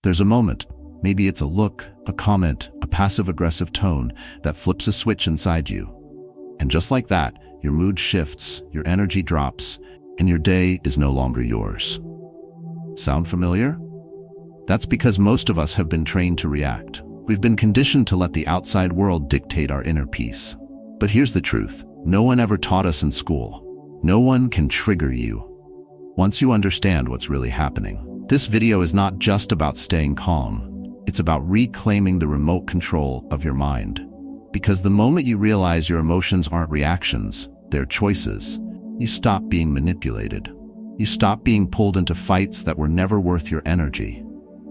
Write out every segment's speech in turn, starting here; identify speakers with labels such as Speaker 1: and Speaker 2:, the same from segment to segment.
Speaker 1: There's a moment, maybe it's a look, a comment, a passive-aggressive tone that flips a switch inside you. And just like that, your mood shifts, your energy drops, and your day is no longer yours. Sound familiar? That's because most of us have been trained to react. We've been conditioned to let the outside world dictate our inner peace. But here's the truth. No one ever taught us in school. No one can trigger you. Once you understand what's really happening, this video is not just about staying calm. It's about reclaiming the remote control of your mind. Because the moment you realize your emotions aren't reactions, they're choices, you stop being manipulated. You stop being pulled into fights that were never worth your energy.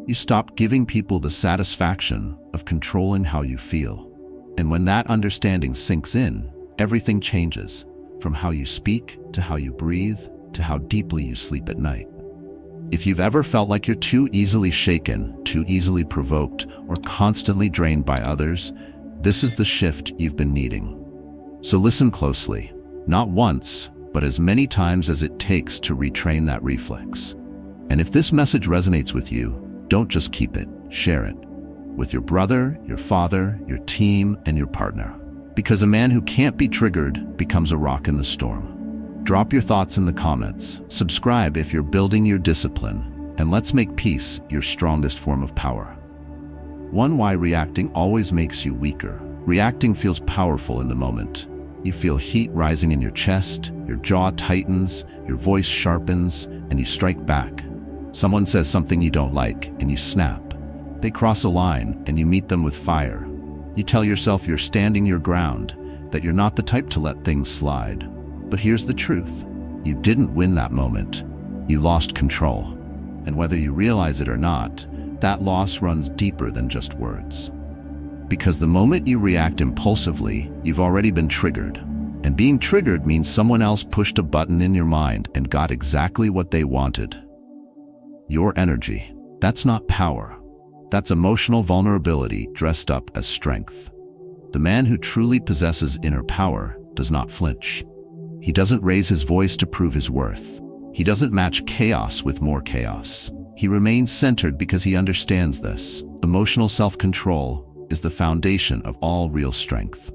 Speaker 1: You stop giving people the satisfaction of controlling how you feel. And when that understanding sinks in, everything changes, from how you speak, to how you breathe, to how deeply you sleep at night. If you've ever felt like you're too easily shaken, too easily provoked, or constantly drained by others, this is the shift you've been needing. So listen closely, not once, but as many times as it takes to retrain that reflex. And if this message resonates with you, don't just keep it, share it. With your brother, your father, your team, and your partner. Because a man who can't be triggered becomes a rock in the storm. Drop your thoughts in the comments, subscribe if you're building your discipline, and let's make peace your strongest form of power. Why reacting always makes you weaker. Reacting feels powerful in the moment. You feel heat rising in your chest, your jaw tightens, your voice sharpens, and you strike back. Someone says something you don't like, and you snap. They cross a line, and you meet them with fire. You tell yourself you're standing your ground, that you're not the type to let things slide. But here's the truth. You didn't win that moment. You lost control. And whether you realize it or not, that loss runs deeper than just words. Because the moment you react impulsively, you've already been triggered. And being triggered means someone else pushed a button in your mind and got exactly what they wanted. Your energy. That's not power. That's emotional vulnerability dressed up as strength. The man who truly possesses inner power does not flinch. He doesn't raise his voice to prove his worth. He doesn't match chaos with more chaos. He remains centered because he understands this. Emotional self-control is the foundation of all real strength.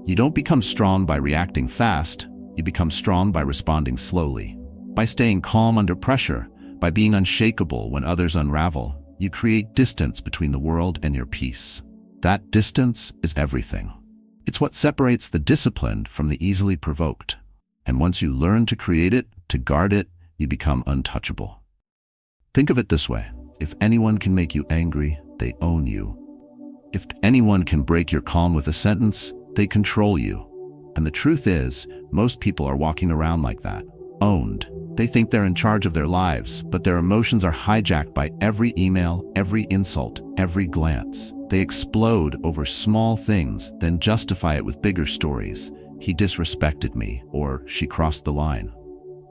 Speaker 1: You don't become strong by reacting fast. You become strong by responding slowly. By staying calm under pressure, by being unshakable when others unravel, you create distance between the world and your peace. That distance is everything. It's what separates the disciplined from the easily provoked. And once you learn to create it, to guard it, you become untouchable. Think of it this way. If anyone can make you angry, they own you. If anyone can break your calm with a sentence, they control you. And the truth is, most people are walking around like that, owned. They think they're in charge of their lives, but their emotions are hijacked by every email, every insult, every glance. They explode over small things, then justify it with bigger stories. He disrespected me, or she crossed the line.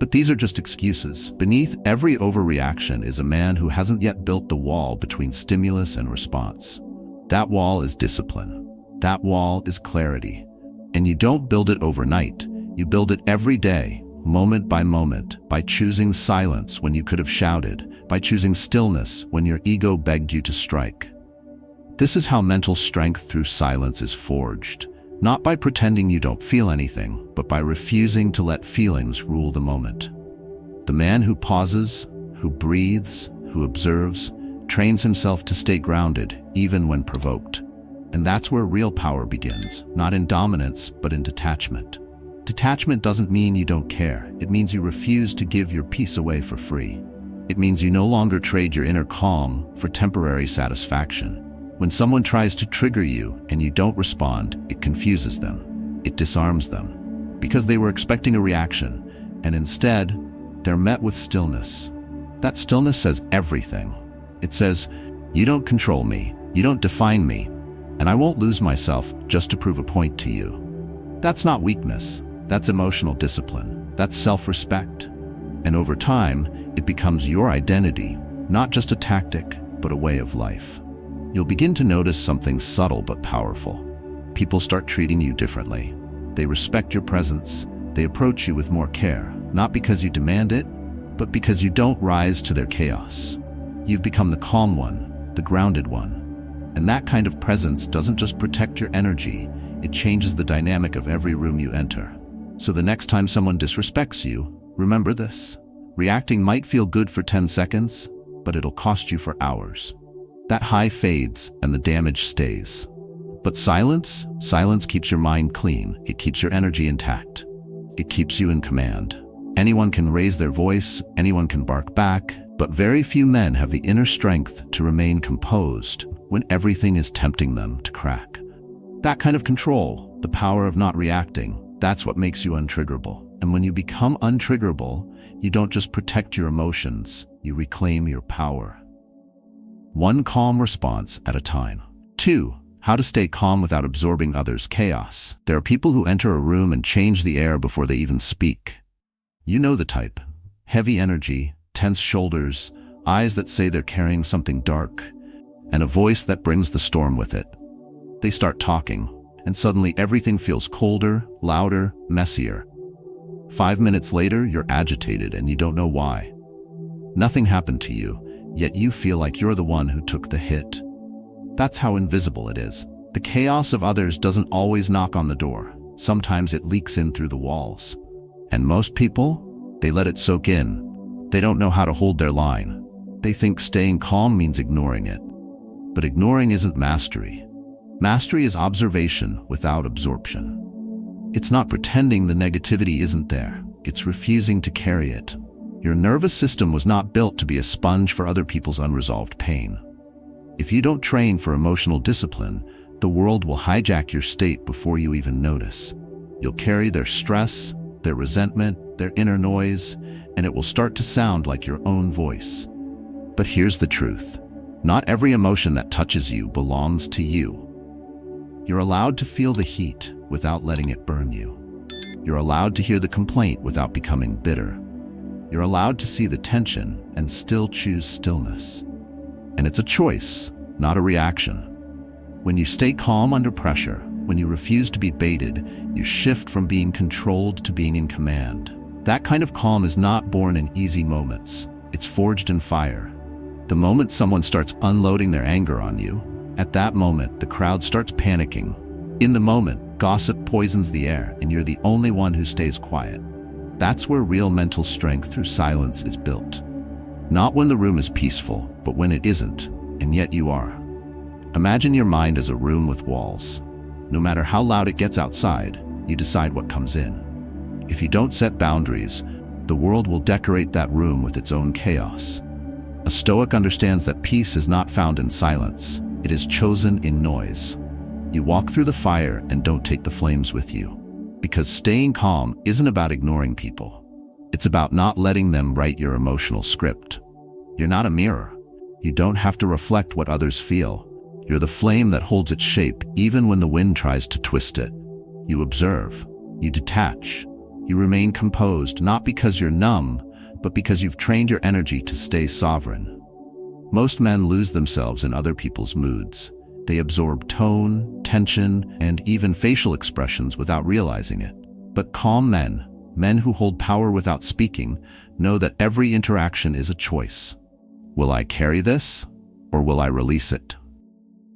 Speaker 1: But these are just excuses. Beneath every overreaction is a man who hasn't yet built the wall between stimulus and response. That wall is discipline. That wall is clarity. And you don't build it overnight. You build it every day, moment by moment, by choosing silence when you could have shouted, by choosing stillness when your ego begged you to strike. This is how mental strength through silence is forged. Not by pretending you don't feel anything, but by refusing to let feelings rule the moment. The man who pauses, who breathes, who observes, trains himself to stay grounded, even when provoked. And that's where real power begins, not in dominance, but in detachment. Detachment doesn't mean you don't care. It means you refuse to give your peace away for free. It means you no longer trade your inner calm for temporary satisfaction. When someone tries to trigger you and you don't respond, it confuses them. It disarms them. Because they were expecting a reaction, and instead, they're met with stillness. That stillness says everything. It says, you don't control me, you don't define me, and I won't lose myself just to prove a point to you. That's not weakness. That's emotional discipline. That's self-respect. And over time, it becomes your identity, not just a tactic, but a way of life. You'll begin to notice something subtle but powerful. People start treating you differently. They respect your presence. They approach you with more care, not because you demand it, but because you don't rise to their chaos. You've become the calm one, the grounded one. And that kind of presence doesn't just protect your energy, it changes the dynamic of every room you enter. So the next time someone disrespects you, remember this. Reacting might feel good for 10 seconds, but it'll cost you for hours. That high fades and the damage stays. But silence keeps your mind clean. It keeps your energy intact. It keeps you in command. Anyone can raise their voice, anyone can bark back, but very few men have the inner strength to remain composed when everything is tempting them to crack. That kind of control, the power of not reacting, that's what makes you untriggerable. And when you become untriggerable, you don't just protect your emotions, you reclaim your power. One calm response at a time. 2. How to stay calm without absorbing others' chaos. There are people who enter a room and change the air before they even speak. You know the type. Heavy energy, tense shoulders, eyes that say they're carrying something dark, and a voice that brings the storm with it. They start talking, and suddenly everything feels colder, louder, messier. 5 minutes later, you're agitated and you don't know why. Nothing happened to you, yet you feel like you're the one who took the hit. That's how invisible it is. The chaos of others doesn't always knock on the door. Sometimes it leaks in through the walls. And most people, they let it soak in. They don't know how to hold their line. They think staying calm means ignoring it. But ignoring isn't mastery. Mastery is observation without absorption. It's not pretending the negativity isn't there. It's refusing to carry it. Your nervous system was not built to be a sponge for other people's unresolved pain. If you don't train for emotional discipline, the world will hijack your state before you even notice. You'll carry their stress, their resentment, their inner noise, and it will start to sound like your own voice. But here's the truth. Not every emotion that touches you belongs to you. You're allowed to feel the heat without letting it burn you. You're allowed to hear the complaint without becoming bitter. You're allowed to see the tension and still choose stillness. And it's a choice, not a reaction. When you stay calm under pressure, when you refuse to be baited, you shift from being controlled to being in command. That kind of calm is not born in easy moments. It's forged in fire. The moment someone starts unloading their anger on you, at that moment, the crowd starts panicking. In the moment, gossip poisons the air, and you're the only one who stays quiet. That's where real mental strength through silence is built. Not when the room is peaceful, but when it isn't, and yet you are. Imagine your mind as a room with walls. No matter how loud it gets outside, you decide what comes in. If you don't set boundaries, the world will decorate that room with its own chaos. A Stoic understands that peace is not found in silence. It is chosen in noise. You walk through the fire and don't take the flames with you. Because staying calm isn't about ignoring people. It's about not letting them write your emotional script. You're not a mirror. You don't have to reflect what others feel. You're the flame that holds its shape even when the wind tries to twist it. You observe. You detach. You remain composed, not because you're numb, but because you've trained your energy to stay sovereign. Most men lose themselves in other people's moods. They absorb tone, tension, and even facial expressions without realizing it. But calm men who hold power without speaking, know that every interaction is a choice. Will I carry this, or will I release it?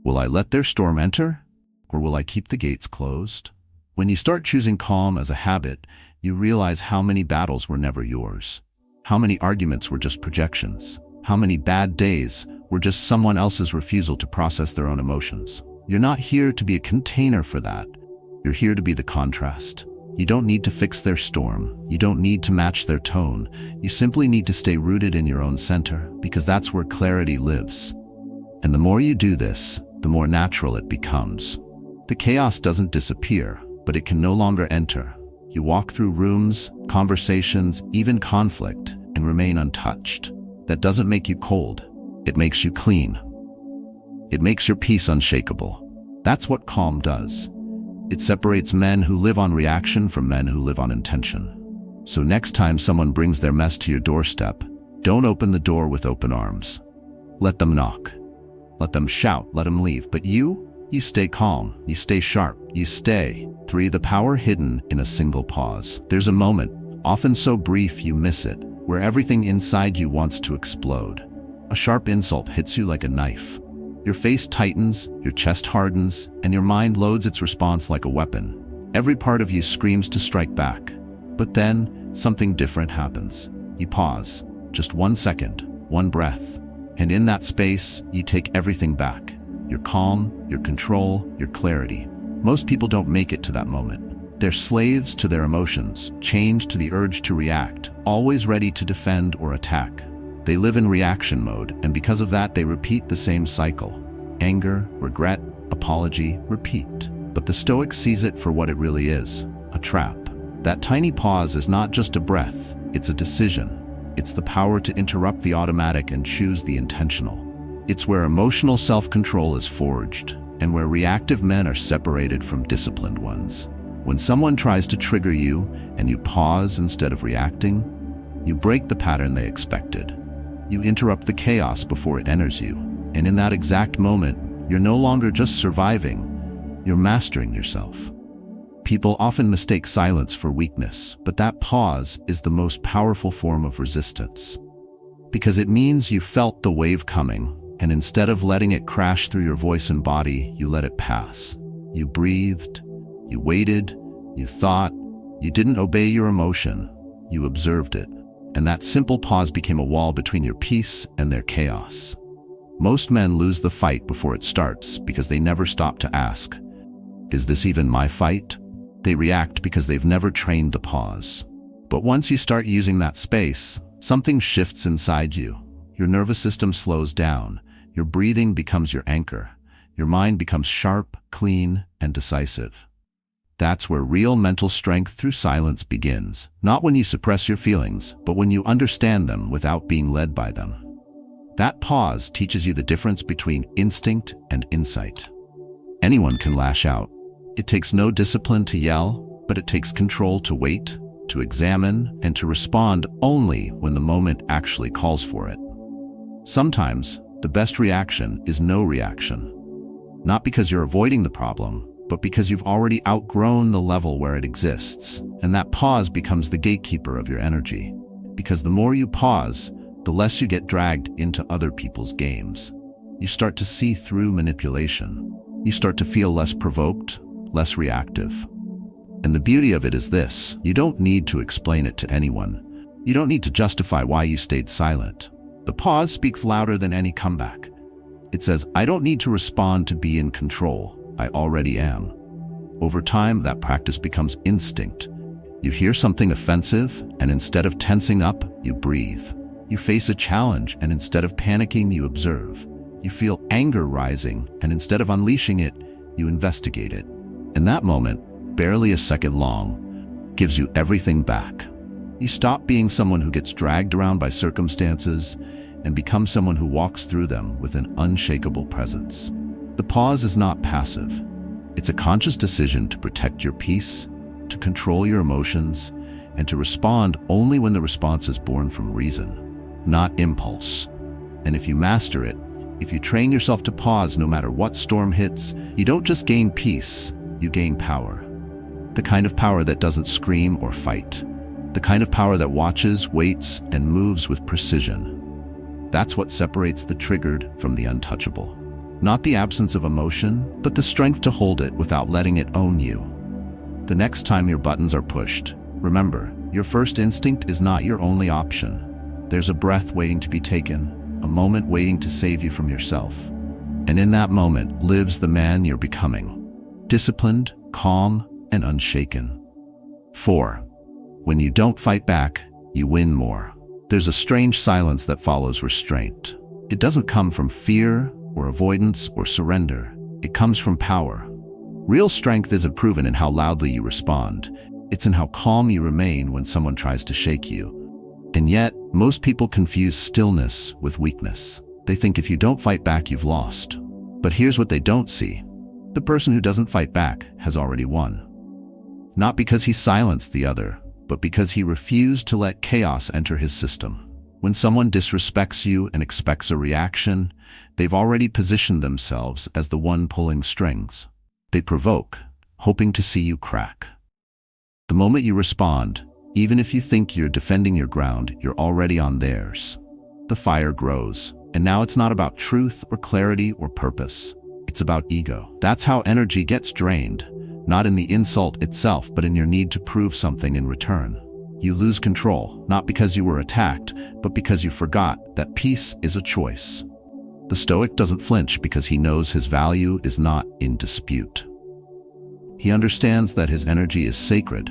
Speaker 1: Will I let their storm enter, or will I keep the gates closed? When you start choosing calm as a habit, you realize how many battles were never yours. How many arguments were just projections. How many bad days were just someone else's refusal to process their own emotions. You're not here to be a container for that. You're here to be the contrast. You don't need to fix their storm. You don't need to match their tone. You simply need to stay rooted in your own center, because that's where clarity lives. And the more you do this, the more natural it becomes. The chaos doesn't disappear, but it can no longer enter. You walk through rooms, conversations, even conflict, and remain untouched. That doesn't make you cold. It makes you clean. It makes your peace unshakable. That's what calm does. It separates men who live on reaction from men who live on intention. So next time someone brings their mess to your doorstep, don't open the door with open arms. Let them knock. Let them shout. Let them leave. But you stay calm. You stay sharp. You stay. 3. The power hidden in a single pause. There's a moment, often so brief you miss it, where everything inside you wants to explode. A sharp insult hits you like a knife. Your face tightens, your chest hardens, and your mind loads its response like a weapon. Every part of you screams to strike back. But then, something different happens. You pause. Just 1 second, 1 breath. And in that space, you take everything back. Your calm, your control, your clarity. Most people don't make it to that moment. They're slaves to their emotions, chained to the urge to react, always ready to defend or attack. They live in reaction mode, and because of that, they repeat the same cycle. Anger, regret, apology, repeat. But the Stoic sees it for what it really is, a trap. That tiny pause is not just a breath, it's a decision. It's the power to interrupt the automatic and choose the intentional. It's where emotional self-control is forged, and where reactive men are separated from disciplined ones. When someone tries to trigger you, and you pause instead of reacting, you break the pattern they expected. You interrupt the chaos before it enters you, and in that exact moment, you're no longer just surviving, you're mastering yourself. People often mistake silence for weakness, but that pause is the most powerful form of resistance. Because it means you felt the wave coming, and instead of letting it crash through your voice and body, you let it pass. You breathed, you waited, you thought, you didn't obey your emotion, you observed it. And that simple pause became a wall between your peace and their chaos. Most men lose the fight before it starts because they never stop to ask, is this even my fight? They react because they've never trained the pause. But once you start using that space, something shifts inside you. Your nervous system slows down, your breathing becomes your anchor, your mind becomes sharp, clean, and decisive. That's where real mental strength through silence begins. Not when you suppress your feelings, but when you understand them without being led by them. That pause teaches you the difference between instinct and insight. Anyone can lash out. It takes no discipline to yell, but it takes control to wait, to examine, and to respond only when the moment actually calls for it. Sometimes, the best reaction is no reaction. Not because you're avoiding the problem, but because you've already outgrown the level where it exists, and that pause becomes the gatekeeper of your energy. Because the more you pause, the less you get dragged into other people's games. You start to see through manipulation. You start to feel less provoked, less reactive. And the beauty of it is this: you don't need to explain it to anyone. You don't need to justify why you stayed silent. The pause speaks louder than any comeback. It says, I don't need to respond to be in control. I already am. Over time, that practice becomes instinct. You hear something offensive, and instead of tensing up, you breathe. You face a challenge, and instead of panicking, you observe. You feel anger rising, and instead of unleashing it, you investigate it. And that moment, barely a second long, gives you everything back. You stop being someone who gets dragged around by circumstances and become someone who walks through them with an unshakable presence. The pause is not passive. It's a conscious decision to protect your peace, to control your emotions, and to respond only when the response is born from reason, not impulse. And if you master it, if you train yourself to pause no matter what storm hits, you don't just gain peace, you gain power. The kind of power that doesn't scream or fight. The kind of power that watches, waits, and moves with precision. That's what separates the triggered from the untouchable. Not the absence of emotion, but the strength to hold it without letting it own you. The next time your buttons are pushed, remember, your first instinct is not your only option. There's a breath waiting to be taken, a moment waiting to save you from yourself. And in that moment lives the man you're becoming. Disciplined, calm, and unshaken. 4. When you don't fight back, you win more. There's a strange silence that follows restraint. It doesn't come from fear, or avoidance, or surrender. It comes from power. Real strength isn't proven in how loudly you respond. It's in how calm you remain when someone tries to shake you. And yet, most people confuse stillness with weakness. They think if you don't fight back, you've lost. But here's what they don't see. The person who doesn't fight back has already won. Not because he silenced the other, but because he refused to let chaos enter his system. When someone disrespects you and expects a reaction, they've already positioned themselves as the one pulling strings. They provoke, hoping to see you crack. The moment you respond, even if you think you're defending your ground, you're already on theirs. The fire grows, And now it's not about truth or clarity or purpose. It's about ego. That's how energy gets drained, not in the insult itself, but in your need to prove something in return. You lose control, not because you were attacked, but because you forgot that peace is a choice. The Stoic doesn't flinch because he knows his value is not in dispute. He understands that his energy is sacred,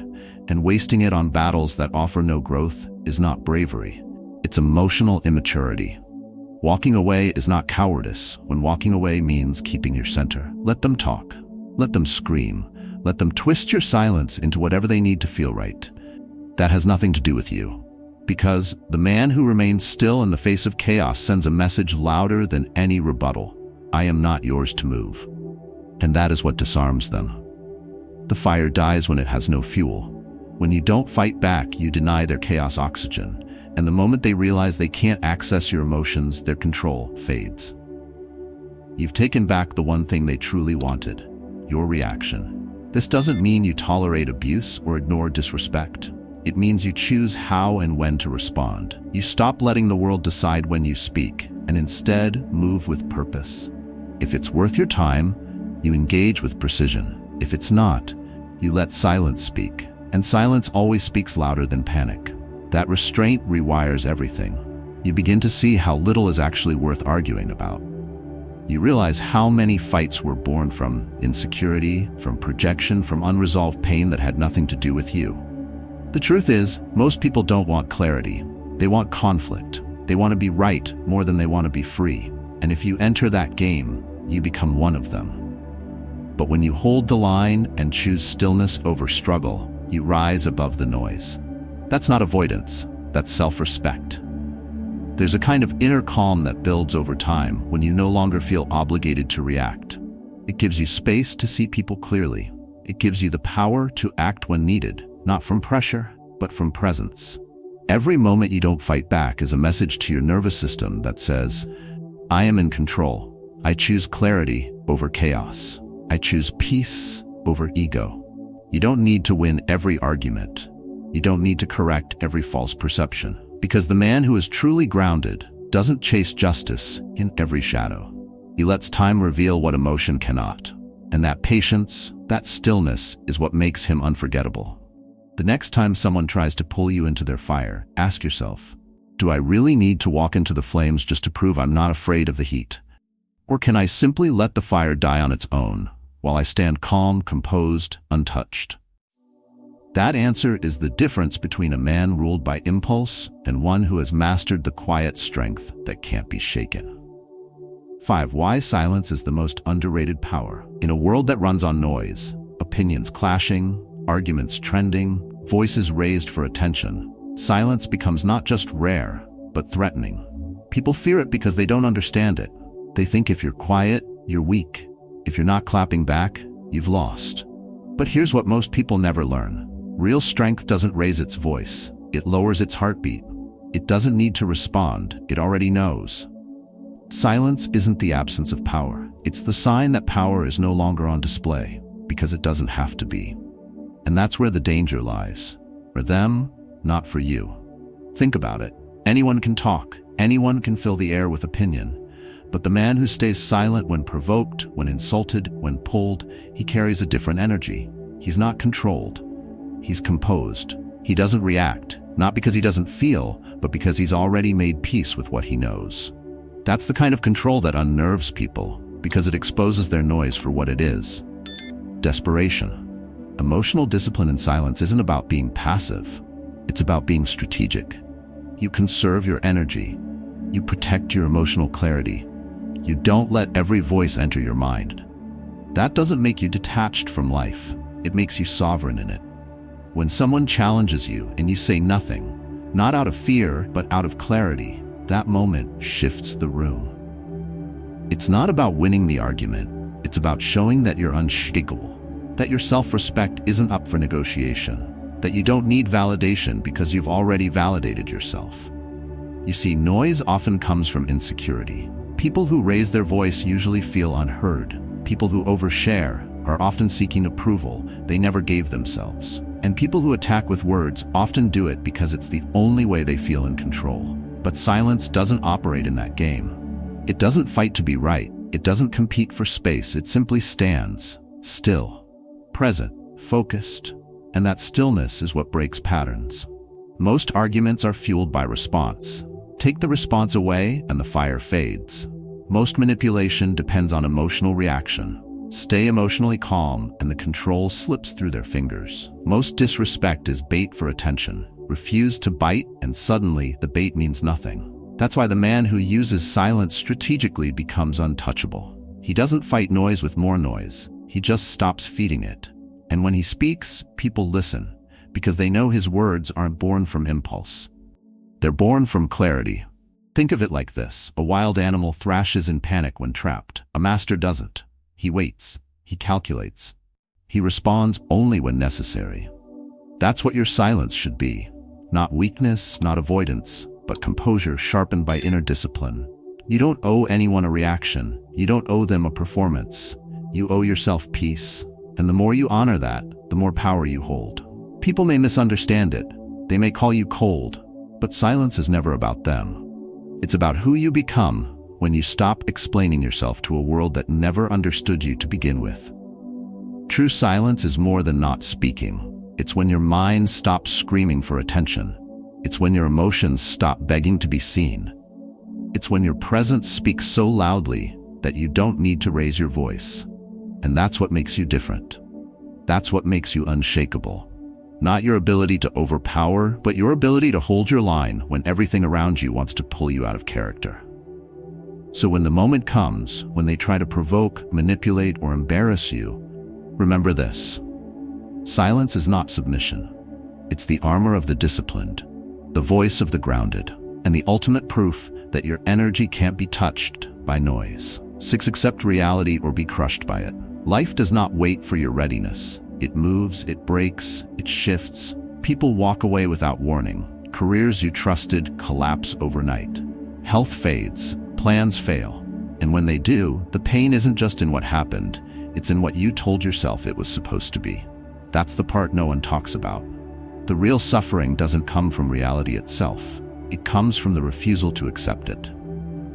Speaker 1: and wasting it on battles that offer no growth is not bravery. It's emotional immaturity. Walking away is not cowardice when walking away means keeping your center. Let them talk. Let them scream. Let them twist your silence into whatever they need to feel right. That has nothing to do with you. Because the man who remains still in the face of chaos sends a message louder than any rebuttal. I am not yours to move. And that is what disarms them. The fire dies when it has no fuel. When you don't fight back, you deny their chaos oxygen. And the moment they realize they can't access your emotions, their control fades. You've taken back the one thing they truly wanted, your reaction. This doesn't mean you tolerate abuse or ignore disrespect. It means you choose how and when to respond. You stop letting the world decide when you speak, and instead move with purpose. If it's worth your time, you engage with precision. If it's not, you let silence speak. And silence always speaks louder than panic. That restraint rewires everything. You begin to see how little is actually worth arguing about. You realize how many fights were born from insecurity, from projection, from unresolved pain that had nothing to do with you. The truth is, most people don't want clarity. They want conflict. They want to be right more than they want to be free. And if you enter that game, you become one of them. But when you hold the line and choose stillness over struggle, you rise above the noise. That's not avoidance, that's self-respect. There's a kind of inner calm that builds over time when you no longer feel obligated to react. It gives you space to see people clearly. It gives you the power to act when needed, not from pressure, but from presence. Every moment you don't fight back is a message to your nervous system that says, I am in control. I choose clarity over chaos. I choose peace over ego. You don't need to win every argument. You don't need to correct every false perception. Because the man who is truly grounded doesn't chase justice in every shadow. He lets time reveal what emotion cannot. And that patience, that stillness, is what makes him unforgettable. The next time someone tries to pull you into their fire, ask yourself, do I really need to walk into the flames just to prove I'm not afraid of the heat? Or can I simply let the fire die on its own, while I stand calm, composed, untouched? That answer is the difference between a man ruled by impulse and one who has mastered the quiet strength that can't be shaken. 5. Why silence is the most underrated power. In a world that runs on noise, opinions clashing, arguments trending, voices raised for attention, silence becomes not just rare, but threatening. People fear it because they don't understand it. They think if you're quiet, you're weak. If you're not clapping back, you've lost. But here's what most people never learn. Real strength doesn't raise its voice. It lowers its heartbeat. It doesn't need to respond. It already knows. Silence isn't the absence of power. It's the sign that power is no longer on display, because it doesn't have to be. And that's where the danger lies. For them, not for you. Think about it. Anyone can talk. Anyone can fill the air with opinion. But the man who stays silent when provoked, when insulted, when pulled, he carries a different energy. He's not controlled. He's composed. He doesn't react, not because he doesn't feel, but because he's already made peace with what he knows. That's the kind of control that unnerves people, because it exposes their noise for what it is. Desperation. Emotional discipline in silence isn't about being passive. It's about being strategic. You conserve your energy. You protect your emotional clarity. You don't let every voice enter your mind. That doesn't make you detached from life. It makes you sovereign in it. When someone challenges you and you say nothing, not out of fear, but out of clarity, that moment shifts the room. It's not about winning the argument. It's about showing that you're unshakable, that your self-respect isn't up for negotiation, that you don't need validation because you've already validated yourself. You see, noise often comes from insecurity. People who raise their voice usually feel unheard. People who overshare are often seeking approval they never gave themselves. And people who attack with words often do it because it's the only way they feel in control. But silence doesn't operate in that game. It doesn't fight to be right. It doesn't compete for space. It simply stands, still, present, focused, and that stillness is what breaks patterns. Most arguments are fueled by response. Take the response away and the fire fades. Most manipulation depends on emotional reaction. Stay emotionally calm and the control slips through their fingers. Most disrespect is bait for attention. Refuse to bite and suddenly the bait means nothing. That's why the man who uses silence strategically becomes untouchable. He doesn't fight noise with more noise. He just stops feeding it. And when he speaks, people listen, because they know his words aren't born from impulse. They're born from clarity. Think of it like this. A wild animal thrashes in panic when trapped. A master doesn't. He waits. He calculates. He responds only when necessary. That's what your silence should be. Not weakness, not avoidance, but composure sharpened by inner discipline. You don't owe anyone a reaction. You don't owe them a performance. You owe yourself peace. And the more you honor that, the more power you hold. People may misunderstand it. They may call you cold, but silence is never about them. It's about who you become when you stop explaining yourself to a world that never understood you to begin with. True silence is more than not speaking. It's when your mind stops screaming for attention. It's when your emotions stop begging to be seen. It's when your presence speaks so loudly that you don't need to raise your voice. And that's what makes you different. That's what makes you unshakable. Not your ability to overpower, but your ability to hold your line when everything around you wants to pull you out of character. So when the moment comes, when they try to provoke, manipulate, or embarrass you, remember this. Silence is not submission. It's the armor of the disciplined, the voice of the grounded, and the ultimate proof that your energy can't be touched by noise. 6. Accept reality or be crushed by it. Life does not wait for your readiness. It moves, it breaks, it shifts. People walk away without warning. Careers you trusted collapse overnight. Health fades, plans fail. And when they do, the pain isn't just in what happened, it's in what you told yourself it was supposed to be. That's the part no one talks about. The real suffering doesn't come from reality itself. It comes from the refusal to accept it.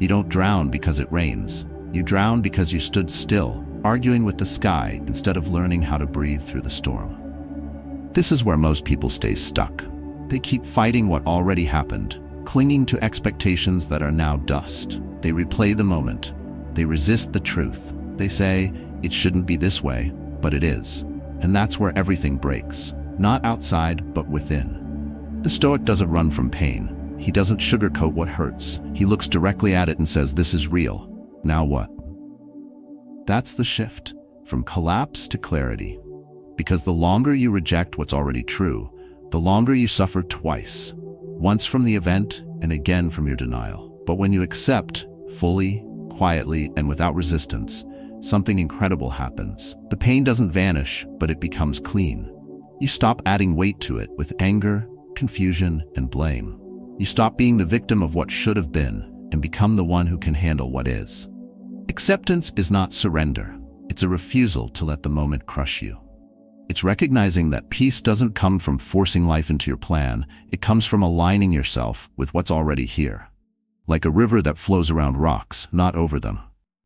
Speaker 1: You don't drown because it rains. You drown because you stood still, arguing with the sky instead of learning how to breathe through the storm. This is where most people stay stuck. They keep fighting what already happened, clinging to expectations that are now dust. They replay the moment. They resist the truth. They say, it shouldn't be this way, but it is. And that's where everything breaks. Not outside, but within. The Stoic doesn't run from pain. He doesn't sugarcoat what hurts. He looks directly at it and says, this is real. Now what? That's the shift, from collapse to clarity. Because the longer you reject what's already true, the longer you suffer twice. Once from the event and again from your denial. But when you accept, fully, quietly, and without resistance, something incredible happens. The pain doesn't vanish, but it becomes clean. You stop adding weight to it with anger, confusion, and blame. You stop being the victim of what should have been and become the one who can handle what is. Acceptance is not surrender. It's a refusal to let the moment crush you. It's recognizing that peace doesn't come from forcing life into your plan. It comes from aligning yourself with what's already here. Like a river that flows around rocks, not over them.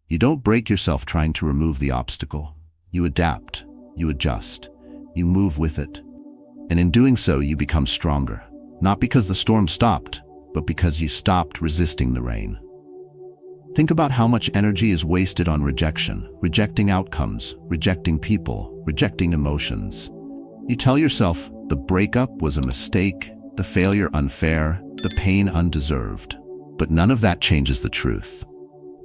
Speaker 1: You don't break yourself trying to remove the obstacle. You adapt, you adjust, you move with it. And in doing so, you become stronger. Not because the storm stopped, but because you stopped resisting the rain. Think about how much energy is wasted on rejection, rejecting outcomes, rejecting people, rejecting emotions. You tell yourself the breakup was a mistake, the failure unfair, the pain undeserved. But none of that changes the truth.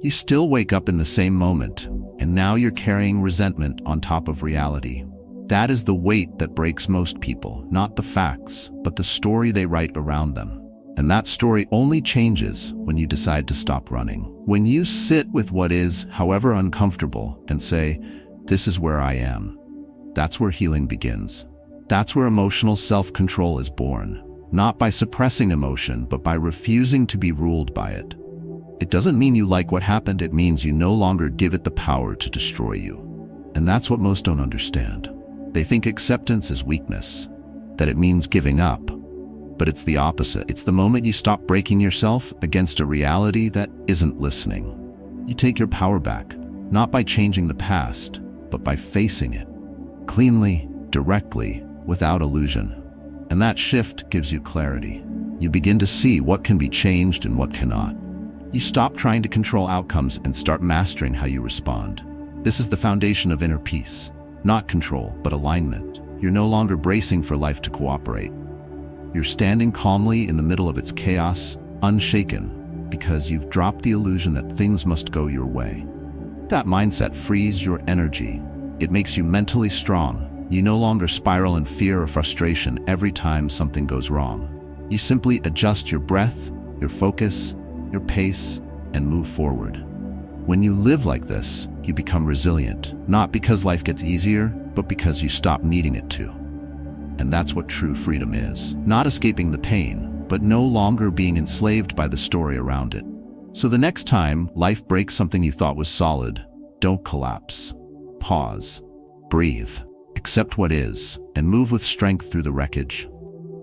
Speaker 1: You still wake up in the same moment, and now you're carrying resentment on top of reality. That is the weight that breaks most people, not the facts, but the story they write around them. And that story only changes when you decide to stop running. When you sit with what is, however uncomfortable, and say, this is where I am. That's where healing begins. That's where emotional self-control is born. Not by suppressing emotion, but by refusing to be ruled by it. It doesn't mean you like what happened, it means you no longer give it the power to destroy you. And that's what most don't understand. They think acceptance is weakness, that it means giving up. But it's the opposite. It's the moment you stop breaking yourself against a reality that isn't listening. You take your power back, not by changing the past, but by facing it. Cleanly, directly, without illusion. And that shift gives you clarity. You begin to see what can be changed and what cannot. You stop trying to control outcomes and start mastering how you respond. This is the foundation of inner peace. Not control, but alignment. You're no longer bracing for life to cooperate. You're standing calmly in the middle of its chaos, unshaken, because you've dropped the illusion that things must go your way. That mindset frees your energy. It makes you mentally strong. You no longer spiral in fear or frustration every time something goes wrong. You simply adjust your breath, your focus, your pace, and move forward. When you live like this, you become resilient, not because life gets easier, but because you stop needing it to. And that's what true freedom is. Not escaping the pain, but no longer being enslaved by the story around it. So the next time life breaks something you thought was solid, don't collapse. Pause. Breathe. Accept what is, and move with strength through the wreckage.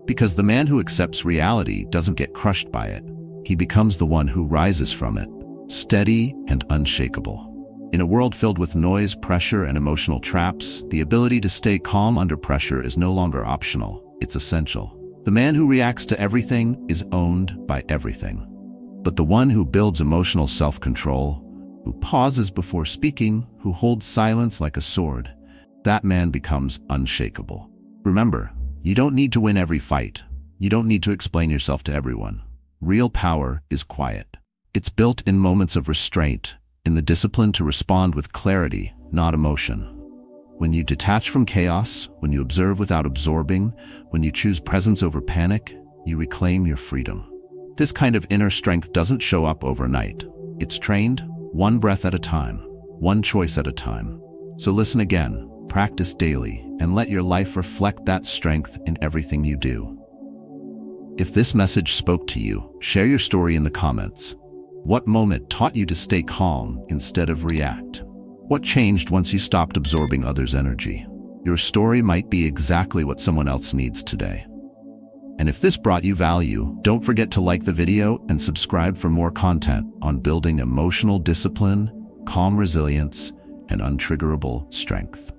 Speaker 1: Because the man who accepts reality doesn't get crushed by it. He becomes the one who rises from it, steady and unshakable. In a world filled with noise, pressure, and emotional traps, the ability to stay calm under pressure is no longer optional, it's essential. The man who reacts to everything is owned by everything. But the one who builds emotional self-control, who pauses before speaking, who holds silence like a sword, that man becomes unshakable. Remember, you don't need to win every fight. You don't need to explain yourself to everyone. Real power is quiet. It's built in moments of restraint, in the discipline to respond with clarity, not emotion. When you detach from chaos, when you observe without absorbing, when you choose presence over panic, you reclaim your freedom. This kind of inner strength doesn't show up overnight. It's trained, one breath at a time, one choice at a time. So listen again, practice daily, and let your life reflect that strength in everything you do. If this message spoke to you, share your story in the comments. What moment taught you to stay calm instead of react? What changed once you stopped absorbing others' energy? Your story might be exactly what someone else needs today. And if this brought you value, don't forget to like the video and subscribe for more content on building emotional discipline, calm resilience, and untriggerable strength.